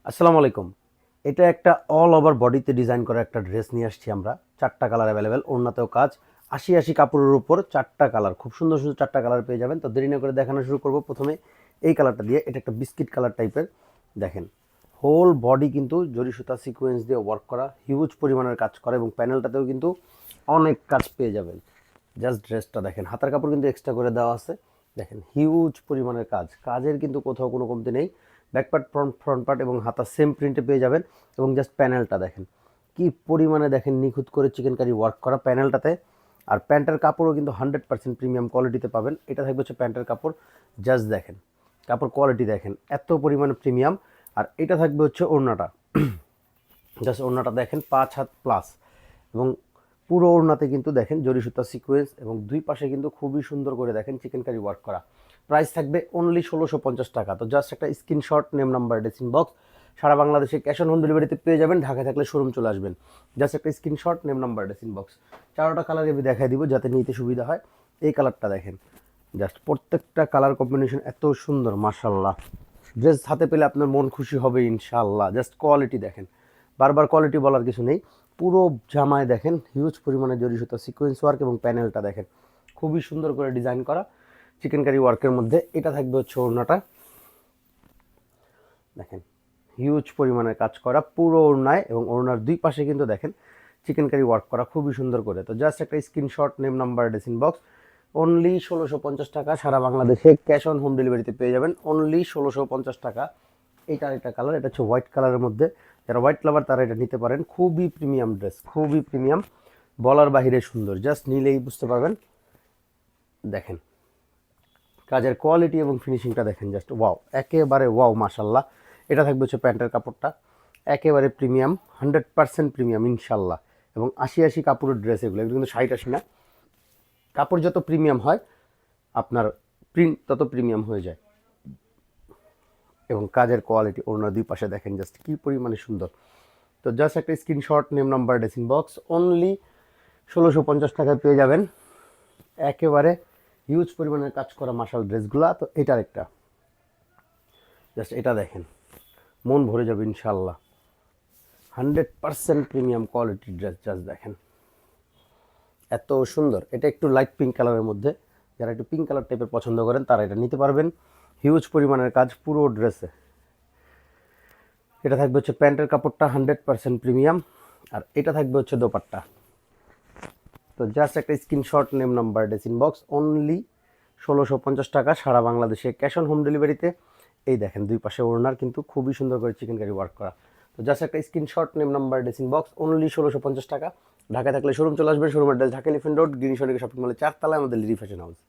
আসসালামু আলাইকুম। এটা একটা অল ওভার বডিতে ডিজাইন করা একটা ড্রেস নিয়ে আসছি আমরা। ৪টা কালার অ্যাভেলেবেল, ওড়নাতেও কাজ। ৮০ কাপড়ের উপর ৪টা কালার, খুব সুন্দর সুন্দর ৪টা কালার পেয়ে যাবেন। তো দেরি না করে দেখানো শুরু করব। প্রথমে এই কালারটা দিয়ে, এটা একটা বিস্কিট কালার টাইপের। দেখেন, হোল বডি কিন্তু জরি সুতা সিকোয়েন্স দিয়ে ওয়ার্ক করা, হিউজ পরিমাণের কাজ করা, এবং প্যানেলটাতেও কিন্তু অনেক কাজ পেয়ে যাবেন। জাস্ট ড্রেসটা দেখেন, হাতার কাপড় কিন্তু এক্সট্রা করে দেওয়া আছে। দেখেন হিউজ পরিমাণের কাজ, কাজের কিন্তু কোথাও কোনো কমতি নেই। ব্যাক পার্ট, ফ্রন্ট পার্ট এবং হাতা সেম প্রিন্টে পেয়ে যাবেন। এবং জাস্ট প্যানেলটা দেখেন কি পরিমাণে, দেখেন নিখুঁত করে চিকেন কারি ওয়ার্ক করা প্যানেলটাতে। আর প্যান্টের কাপড়ও কিন্তু 100% প্রিমিয়াম কোয়ালিটিতে পাবেন। এটা থাকবে হচ্ছে প্যান্টের কাপড়। জাস্ট দেখেন কাপড় কোয়ালিটি দেখেন এত পরিমাণে প্রিমিয়াম। আর এটা থাকবে হচ্ছে ওড়নাটা। জাস্ট ওড়নাটা দেখেন 5 হাত প্লাস, এবং পুরো ওড়নাতে কিন্তু দেখেন জরি সুতা সিকোয়েন্স, এবং দুই পাশে কিন্তু খুবই সুন্দর করে দেখেন চিকেন কারি ওয়ার্ক করা। প্রাইস থাকবে অনলি ১৬৫০ টাকা। তো জাস্ট একটা স্ক্রিনশট, নেম নাম্বার, ডেসিং বক্স, সারা বাংলাদেশে ক্যাশ অন হোম ডেলিভারিতে পেয়ে যাবেন। ঢাকায় থাকলে শোরুম চলে আসবেন। জাস্ট একটা স্ক্রিনশট, নেম নাম্বার, ডেসিং বক্স। 4টা কালার আমি দেখাই দিব যাতে নিতে সুবিধা হয়। এই কালারটা দেখেন, জাস্ট প্রত্যেকটা কালার কম্বিনেশন এত সুন্দর, মাশাল্লাহ। ড্রেস হাতে পেলে আপনার মন খুশি হবে ইনশাআল্লাহ। জাস্ট কোয়ালিটি দেখেন, বারবার কোয়ালিটি বলার কিছু নেই। পুরো জামায় দেখেন হিউজ পরিমাণে জরি সুতা সিকোয়েন্স ওয়ার্ক, এবং প্যানেলটা দেখেন খুবই সুন্দর করে ডিজাইন করা চিকেন কারি ওয়ার্কের মধ্যে। এটা থাকবে হচ্ছে ওড়নাটা, দেখেন হিউজ পরিমাণে কাজ করা পুরো ওড়নায়, এবং ওড়নার দুই পাশে কিন্তু দেখেন চিকেন কারি ওয়ার্ক করা খুবই সুন্দর করে। তো জাস্ট একটা স্ক্রিনশট, নেম নাম্বার, ডেসিং বক্স। অনলি ১৬৫০ টাকা, সারা বাংলাদেশে ক্যাশ অন হোম ডেলিভারিতে পেয়ে যাবেন। অনলি ১৬৫০ টাকা। এইটা একটা কালার, এটা হচ্ছে হোয়াইট কালারের মধ্যে। যারা হোয়াইট লাভার তারা এটা নিতে পারেন। খুবই প্রিমিয়াম ড্রেস, খুবই প্রিমিয়াম, বলার বাহিরে সুন্দর। জাস্ট নিলেই বুঝতে পারবেন। দেখেন কাজের কোয়ালিটি এবং ফিনিশিংটা দেখেন, জাস্ট ওয়াও, একেবারে ওয়াও, মাশাল্লাহ। এটা থাকবে হচ্ছে প্যান্টের কাপড়টা, একেবারে প্রিমিয়াম, 100% প্রিমিয়াম ইনশাল্লাহ। এবং ৮০ কাপড়ের ড্রেস, এগুলো এগুলো কিন্তু ৬০ না। কাপড় যত প্রিমিয়াম হয়, আপনার প্রিন্ট তত প্রিমিয়াম হয়ে যায়। এবং কাজের কোয়ালিটি, ওড়নার দুই পাশে দেখেন জাস্ট কী পরিমাণে সুন্দর। তো জাস্ট একটা screenshot, name number, dressing box. Only ১৬৫০ টাকায় পেয়ে যাবেন একেবারে হিউজ পরিমাণের কাজ করা মার্শাল ড্রেসগুলো। তো এটার একটা, জাস্ট এটা দেখেন মন ভরে যাবে ইনশাল্লাহ। 100% প্রিমিয়াম কোয়ালিটির ড্রেস। জাস্ট দেখেন এত সুন্দর। এটা একটু লাইট পিঙ্ক কালারের মধ্যে, যারা একটু পিঙ্ক কালার টাইপের পছন্দ করেন তারা এটা নিতে পারবেন। হিউজ পরিমাণের কাজ পুরো ড্রেসে। এটা থাকবে হচ্ছে প্যান্টের কাপড়টা, 100% প্রিমিয়াম। আর এটা থাকবে হচ্ছে দোপাট্টা। তো জাস্ট একটা স্ক্রিনশট, নেম নাম্বার, ডেসিং বক্স। অনলি ১৬৫০ টাকা, সারা বাংলাদেশে ক্যাশ অন হোম ডেলিভারিতে। এই দেখেন দুই পাশে ওড়নার কিন্তু খুবই সুন্দর করে চিকেন কারি ওয়ার্ক করা। তো জাস্ট একটা স্ক্রিনশট, নেম নাম্বার, ডেসিং বক্স। অনলি ১৬৫০ টাকা। ঢাকায় থাকলে শোরুম চলে আসবে। শোরুমের address Dhaka elephant road, green shopping মলের 4 তলায় আমাদের লিরি ফ্যাশন হাউস।